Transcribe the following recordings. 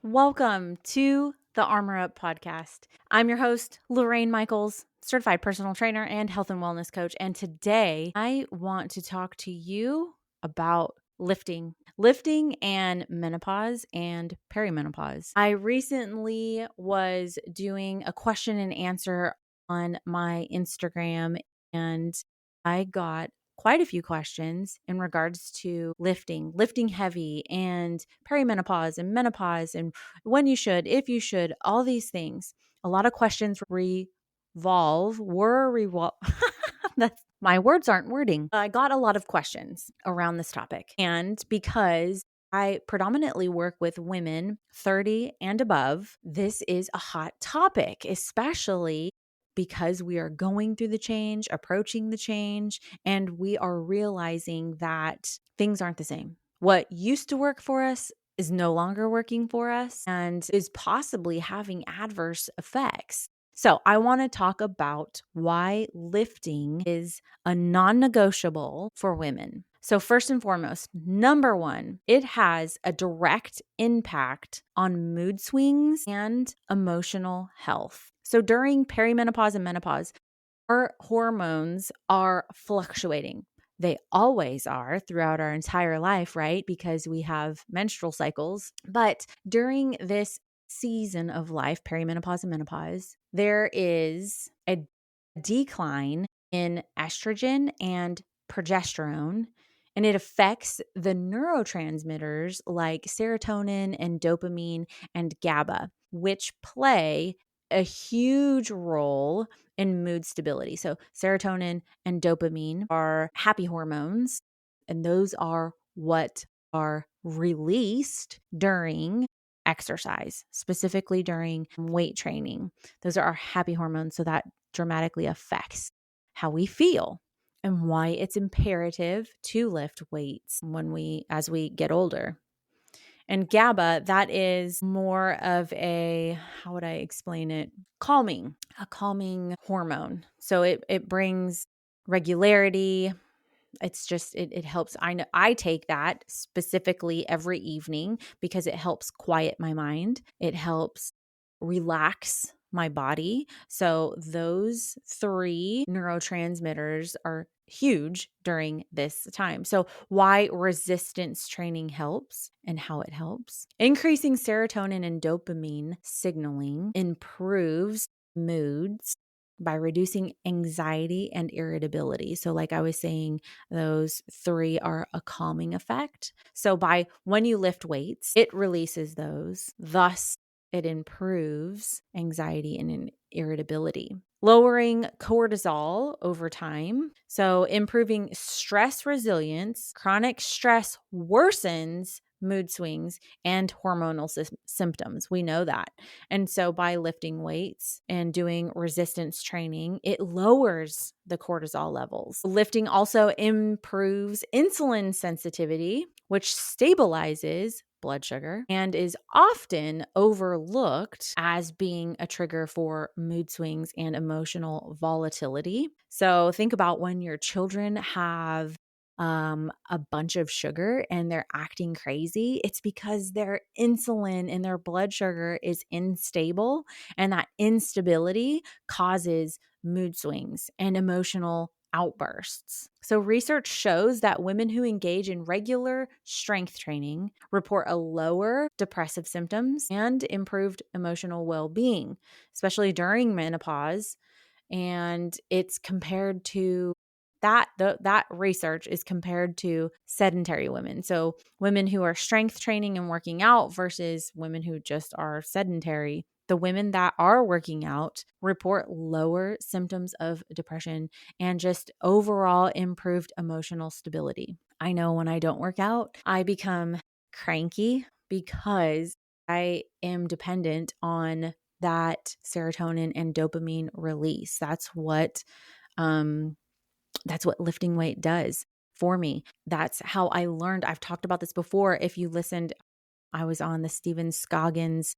Welcome to the Armor Up podcast. I'm your host, Lorraine Michaels, certified personal trainer and health and wellness coach. And today I want to talk to you about lifting and menopause and perimenopause. I recently was doing a question and answer on my Instagram, and I got quite a few questions in regards to lifting heavy, and perimenopause and menopause, and when you should, if you should, all these things. A lot of questions revolve. That's my words aren't wording. I got a lot of questions around this topic. And because I predominantly work with women 30 and above, this is a hot topic, especially because we are going through the change, approaching the change, and we are realizing that things aren't the same. What used to work for us is no longer working for us and is possibly having adverse effects. So, I want to talk about why lifting is a non-negotiable for women. So, first and foremost, number one, it has a direct impact on mood swings and emotional health. So, during perimenopause and menopause, our hormones are fluctuating. They always are throughout our entire life, right? Because we have menstrual cycles. But during this season of life, perimenopause and menopause, there is a decline in estrogen and progesterone, and it affects the neurotransmitters like serotonin and dopamine and GABA, which play a huge role in mood stability. So, serotonin and dopamine are happy hormones, and those are what are released during exercise, specifically during weight training. Those are our happy hormones. So, that dramatically affects how we feel and why it's imperative to lift weights as we get older. And GABA, that is more of how would I explain it? A calming hormone. So it brings regularity. It's just, it helps. I know I take that specifically every evening because it helps quiet my mind. It helps relax my body. So those three neurotransmitters are huge during this time. So why resistance training helps and how it helps. Increasing serotonin and dopamine signaling improves moods by reducing anxiety and irritability. So like I was saying, those three are a calming effect. So when you lift weights, it releases those. Thus, it improves anxiety and irritability. Lowering cortisol over time. So improving stress resilience. Chronic stress worsens mood swings and hormonal symptoms. We know that. And so by lifting weights and doing resistance training, it lowers the cortisol levels. Lifting also improves insulin sensitivity, which stabilizes blood sugar and is often overlooked as being a trigger for mood swings and emotional volatility. So think about when your children have a bunch of sugar and they're acting crazy. It's because their insulin and their blood sugar is unstable, and that instability causes mood swings and emotional outbursts. So research shows that women who engage in regular strength training report a lower depressive symptoms and improved emotional well-being, especially during menopause. And it's compared to that research is compared to sedentary women. So women who are strength training and working out versus women who just are sedentary. The women that are working out report lower symptoms of depression and just overall improved emotional stability. I know when I don't work out, I become cranky because I am dependent on that serotonin and dopamine release. That's what lifting weight does for me. That's how I learned. I've talked about this before. If you listened, I was on the Stephen Scoggins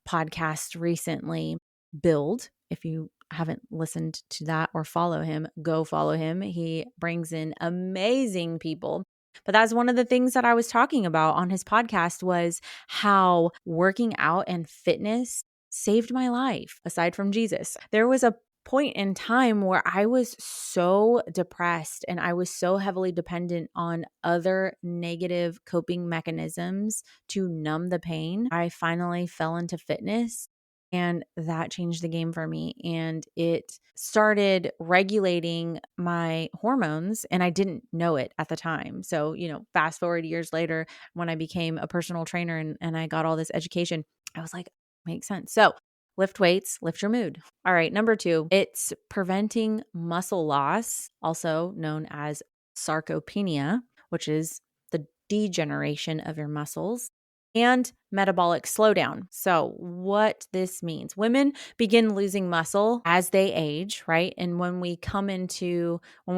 podcast recently, Build. If you haven't listened to that or follow him, go follow him. He brings in amazing people But that's one of the things that I was talking about on his podcast was how working out and fitness saved my life aside from Jesus. There was a point in time where I was so depressed and I was so heavily dependent on other negative coping mechanisms to numb the pain. I finally fell into fitness and that changed the game for me. And it started regulating my hormones and I didn't know it at the time. So, fast forward years later when I became a personal trainer and I got all this education, I was like, makes sense. So lift weights, lift your mood. All right. Number 2, it's preventing muscle loss, also known as sarcopenia, which is the degeneration of your muscles, and metabolic slowdown. So what this means, women begin losing muscle as they age, right? And when we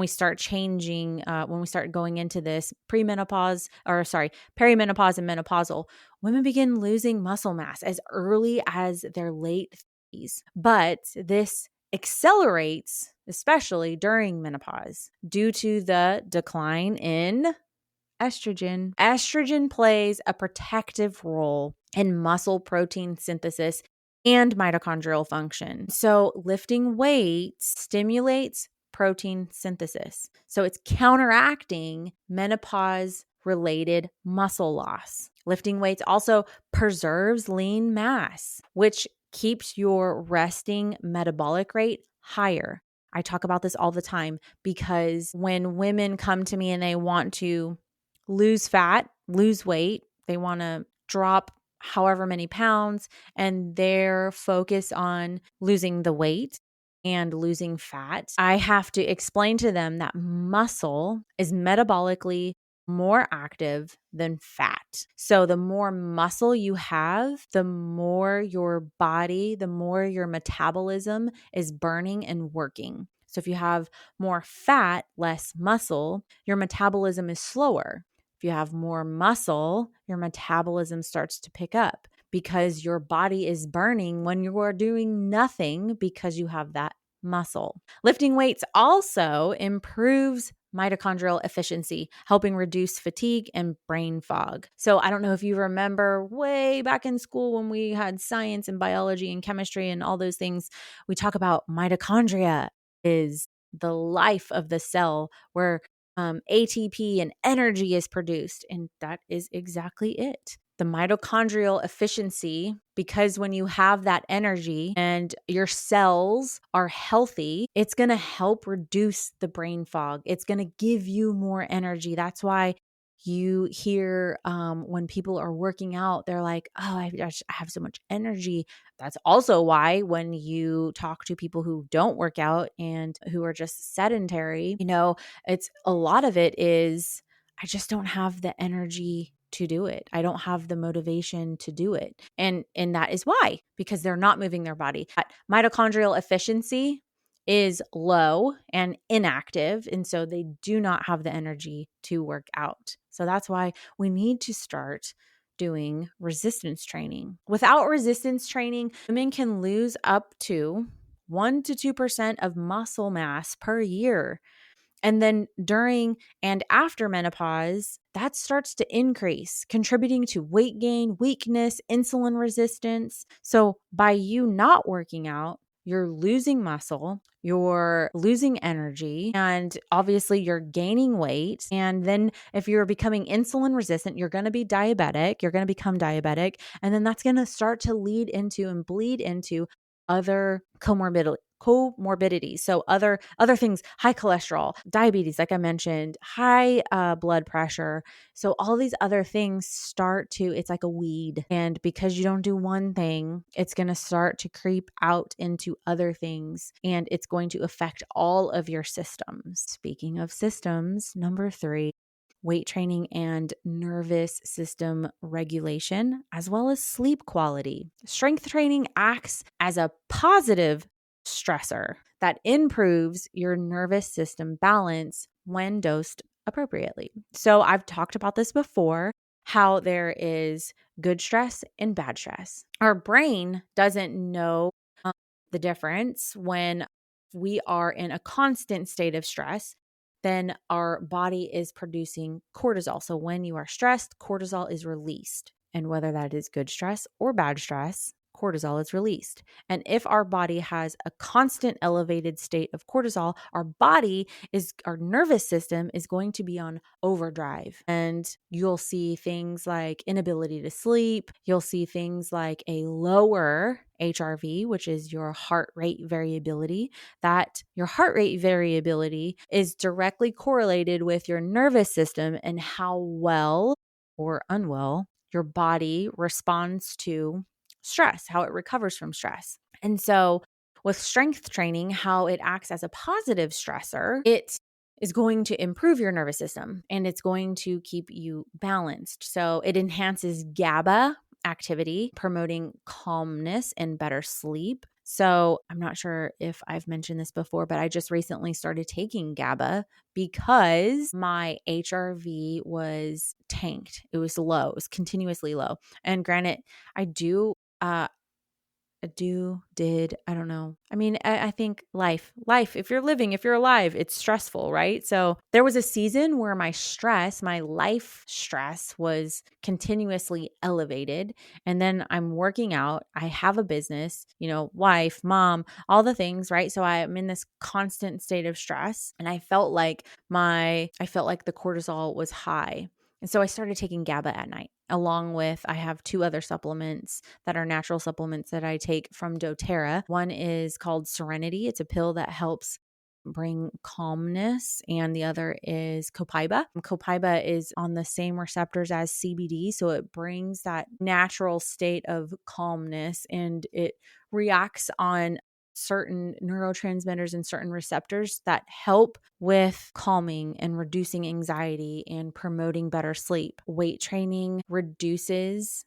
start changing, when we start going into this perimenopause and menopausal, women begin losing muscle mass as early as their late 30s. But this accelerates, especially during menopause, due to the decline in estrogen. Estrogen plays a protective role in muscle protein synthesis and mitochondrial function. So lifting weights stimulates protein synthesis. So it's counteracting menopause related muscle loss. Lifting weights also preserves lean mass, which keeps your resting metabolic rate higher. I talk about this all the time because when women come to me and they want to lose fat, lose weight, they want to drop however many pounds, and they're focused on losing the weight and losing fat, I have to explain to them that muscle is metabolically more active than fat. So the more muscle you have, the more your body, the more your metabolism is burning and working. So if you have more fat, less muscle, your metabolism is slower. If you have more muscle, your metabolism starts to pick up because your body is burning when you are doing nothing because you have that muscle. Lifting weights also improves mitochondrial efficiency, helping reduce fatigue and brain fog. So I don't know if you remember way back in school when we had science and biology and chemistry and all those things, we talk about mitochondria is the life of the cell where ATP and energy is produced. And that is exactly it. The mitochondrial efficiency, because when you have that energy and your cells are healthy, it's going to help reduce the brain fog. It's going to give you more energy. That's why you hear when people are working out, they're like, oh, I have so much energy. That's also why when you talk to people who don't work out and who are just sedentary, it's a lot of it is, I just don't have the energy to do it. I don't have the motivation to do it. And that is why, because they're not moving their body. Mitochondrial efficiency is low and inactive. And so they do not have the energy to work out. So that's why we need to start doing resistance training. Without resistance training, women can lose up to 1 to 2% of muscle mass per year. And then during and after menopause, that starts to increase, contributing to weight gain, weakness, insulin resistance. So by you not working out, you're losing muscle, you're losing energy, and obviously you're gaining weight. And then if you're becoming insulin resistant, you're going to be diabetic, you're going to become diabetic. And then that's going to start to lead into and bleed into other comorbidities. So other things, high cholesterol, diabetes, like I mentioned, high blood pressure. So all these other things it's like a weed. And because you don't do one thing, it's going to start to creep out into other things and it's going to affect all of your systems. Speaking of systems, number 3, weight training and nervous system regulation, as well as sleep quality. Strength training acts as a positive stressor that improves your nervous system balance when dosed appropriately. So I've talked about this before, how there is good stress and bad stress. Our brain doesn't know the difference when we are in a constant state of stress then our body is producing cortisol. So when you are stressed, cortisol is released. And whether that is good stress or bad stress, cortisol is released. And if our body has a constant elevated state of cortisol, our nervous system is going to be on overdrive. And you'll see things like inability to sleep. You'll see things like a lower HRV, which is your heart rate variability. That your heart rate variability is directly correlated with your nervous system and how well or unwell your body responds to stress, how it recovers from stress. And so with strength training, how it acts as a positive stressor, it is going to improve your nervous system and it's going to keep you balanced. So it enhances GABA activity, promoting calmness and better sleep. So I'm not sure if I've mentioned this before, but I just recently started taking GABA because my HRV was tanked. It was low. It was continuously low. And granted, I don't know. I mean, I think life, if you're living, if you're alive, it's stressful, right? So there was a season where my life stress was continuously elevated. And then I'm working out. I have a business, wife, mom, all the things, right? So I'm in this constant state of stress. And I felt like the cortisol was high. And so I started taking GABA at night, along with I have 2 other supplements that are natural supplements that I take from doTERRA. One is called Serenity. It's a pill that helps bring calmness, and the other is copaiba. Copaiba is on the same receptors as CBD, so it brings that natural state of calmness and it reacts on certain neurotransmitters and certain receptors that help with calming and reducing anxiety and promoting better sleep. Weight training reduces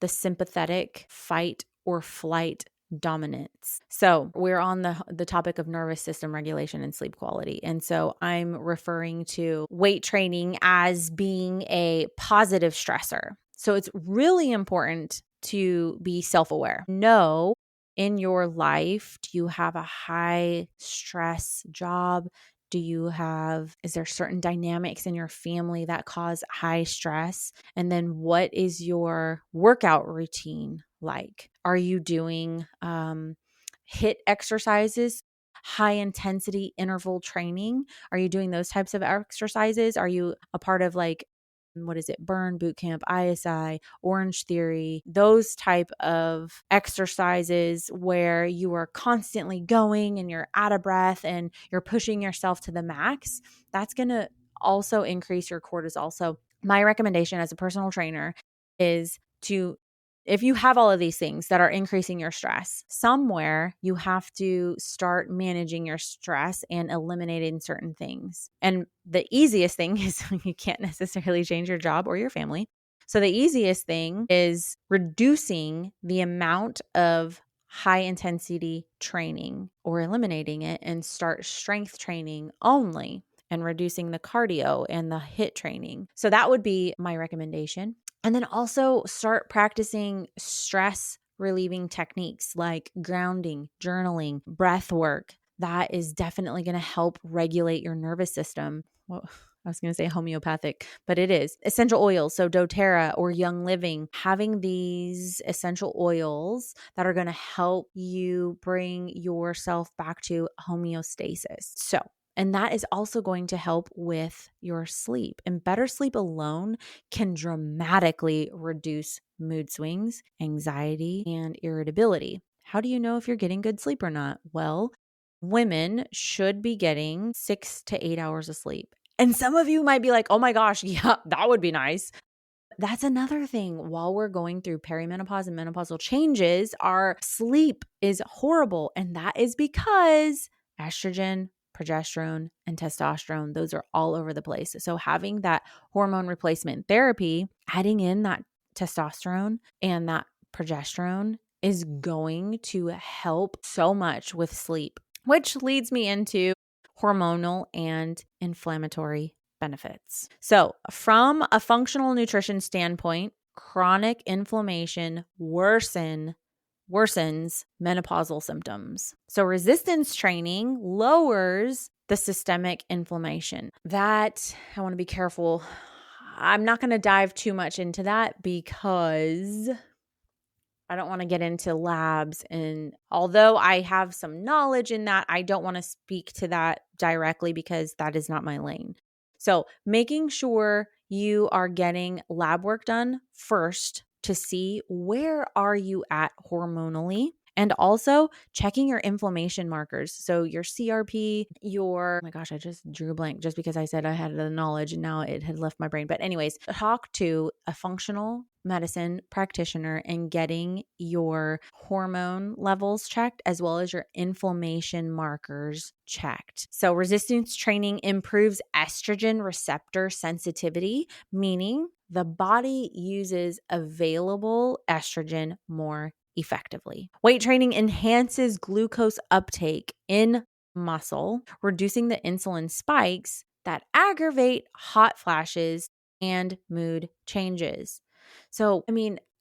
the sympathetic fight or flight dominance. So we're on the topic of nervous system regulation and sleep quality. And so I'm referring to weight training as being a positive stressor. So it's really important to be self-aware. Know in your life, do you have a high stress job? Is there certain dynamics in your family that cause high stress? And then what is your workout routine like? Are you doing HIIT exercises, high intensity interval training? Are you doing those types of exercises? Are you a part of Burn Boot Camp, ISI, Orange Theory, those type of exercises where you are constantly going and you're out of breath and you're pushing yourself to the max? That's going to also increase your cortisol. So my recommendation as a personal trainer is if you have all of these things that are increasing your stress, somewhere you have to start managing your stress and eliminating certain things. And the easiest thing is you can't necessarily change your job or your family. So the easiest thing is reducing the amount of high intensity training or eliminating it and start strength training only and reducing the cardio and the HIIT training. So that would be my recommendation. And then also start practicing stress relieving techniques like grounding, journaling, breath work. That is definitely going to help regulate your nervous system. Well, I was going to say homeopathic, but it is. Essential oils, so doTERRA or Young Living, having these essential oils that are going to help you bring yourself back to homeostasis. And that is also going to help with your sleep. And better sleep alone can dramatically reduce mood swings, anxiety, and irritability. How do you know if you're getting good sleep or not? Well, women should be getting 6 to 8 hours of sleep. And some of you might be like, oh my gosh, yeah, that would be nice. That's another thing. While we're going through perimenopause and menopausal changes, our sleep is horrible. And that is because estrogen, progesterone, and testosterone, those are all over the place. So having that hormone replacement therapy, adding in that testosterone and that progesterone is going to help so much with sleep, which leads me into hormonal and inflammatory benefits. So from a functional nutrition standpoint, chronic inflammation worsens menopausal symptoms. So resistance training lowers the systemic inflammation. That, I want to be careful. I'm not going to dive too much into that because I don't want to get into labs. And although I have some knowledge in that, I don't want to speak to that directly because that is not my lane. So making sure you are getting lab work done first to see where are you at hormonally, and also checking your inflammation markers. So your CRP, oh my gosh, I just drew a blank just because I said I had the knowledge and now it had left my brain. But anyways, talk to a functional medicine practitioner and getting your hormone levels checked as well as your inflammation markers checked. So resistance training improves estrogen receptor sensitivity, meaning the body uses available estrogen more effectively. Weight training enhances glucose uptake in muscle, reducing the insulin spikes that aggravate hot flashes and mood changes. So,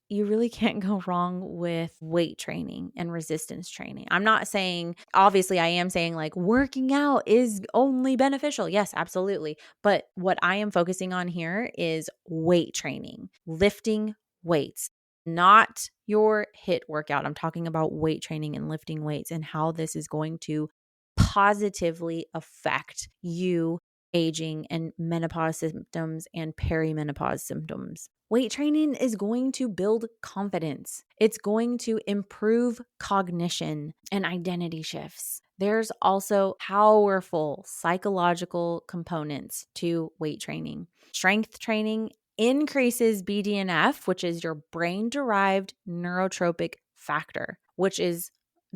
you really can't go wrong with weight training and resistance training. I'm not saying, obviously, I am saying like working out is only beneficial. Yes, absolutely. But what I am focusing on here is weight training, lifting weights, not your HIIT workout. I'm talking about weight training and lifting weights and how this is going to positively affect you aging and menopause symptoms and perimenopause symptoms. Weight training is going to build confidence. It's going to improve cognition and identity shifts. There's also powerful psychological components to weight training. Strength training increases BDNF, which is your brain-derived neurotropic factor, which is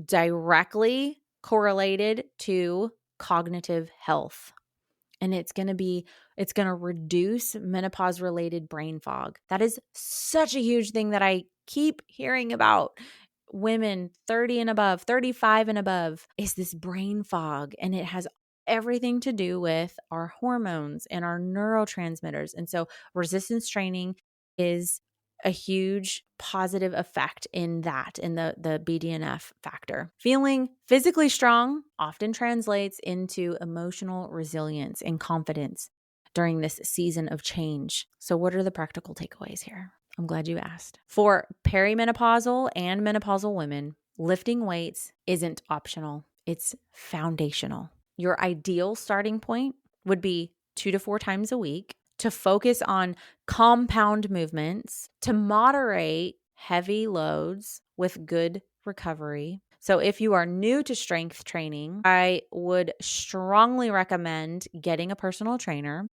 directly correlated to cognitive health. And it's going to reduce menopause related brain fog. That is such a huge thing that I keep hearing about women 30 and above, 35 and above, is this brain fog. And it has everything to do with our hormones and our neurotransmitters. And so resistance training is a huge positive effect in that, in the BDNF factor. Feeling physically strong often translates into emotional resilience and confidence during this season of change. So what are the practical takeaways here? I'm glad you asked. For perimenopausal and menopausal women, lifting weights isn't optional. It's foundational. Your ideal starting point would be 2 to 4 times a week, to focus on compound movements, to moderate heavy loads with good recovery. So if you are new to strength training, I would strongly recommend getting a personal trainer.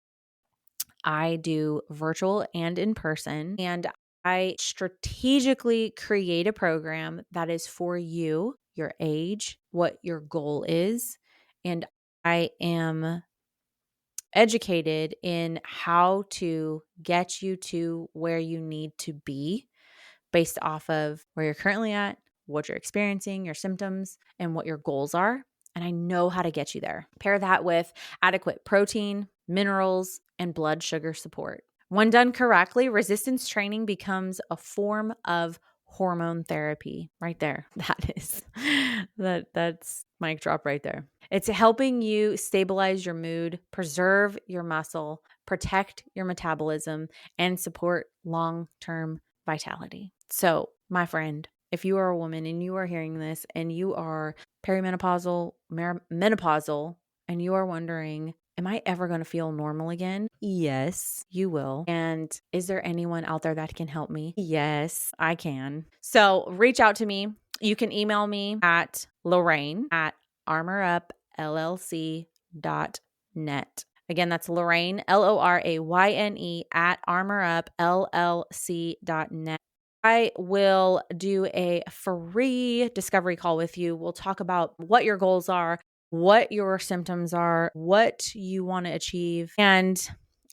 I do virtual and in person, and I strategically create a program that is for you, your age, what your goal is, and I am educated in how to get you to where you need to be based off of where you're currently at, what you're experiencing, your symptoms, and what your goals are. And I know how to get you there. Pair that with adequate protein, minerals, and blood sugar support. When done correctly, resistance training becomes a form of hormone therapy. Right there. That's mic drop right there. It's helping you stabilize your mood, preserve your muscle, protect your metabolism, and support long-term vitality. So, my friend, if you are a woman and you are hearing this and you are perimenopausal, menopausal, and you are wondering, am I ever going to feel normal again? Yes, you will. And is there anyone out there that can help me? Yes, I can. So reach out to me. You can email me at Lorraine@armorupllc.net. Again, that's Lorraine, LORAYNE @armorupllc.net. I will do a free discovery call with you. We'll talk about what your goals are, what your symptoms are, what you want to achieve, and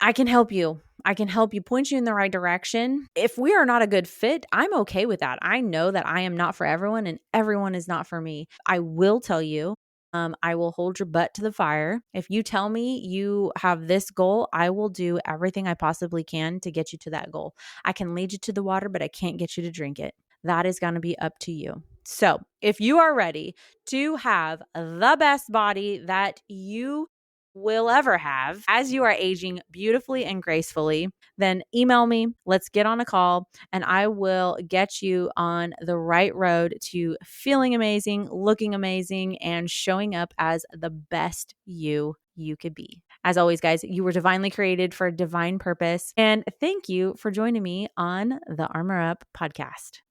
I can help you. I can help you, point you in the right direction. If we are not a good fit, I'm okay with that. I know that I am not for everyone and everyone is not for me. I will tell you, I will hold your butt to the fire. If you tell me you have this goal, I will do everything I possibly can to get you to that goal. I can lead you to the water, but I can't get you to drink it. That is going to be up to you. So if you are ready to have the best body that you will ever have as you are aging beautifully and gracefully, then email me. Let's get on a call and I will get you on the right road to feeling amazing, looking amazing, and showing up as the best you could be. As always, guys, you were divinely created for a divine purpose. And thank you for joining me on the Armor Up podcast.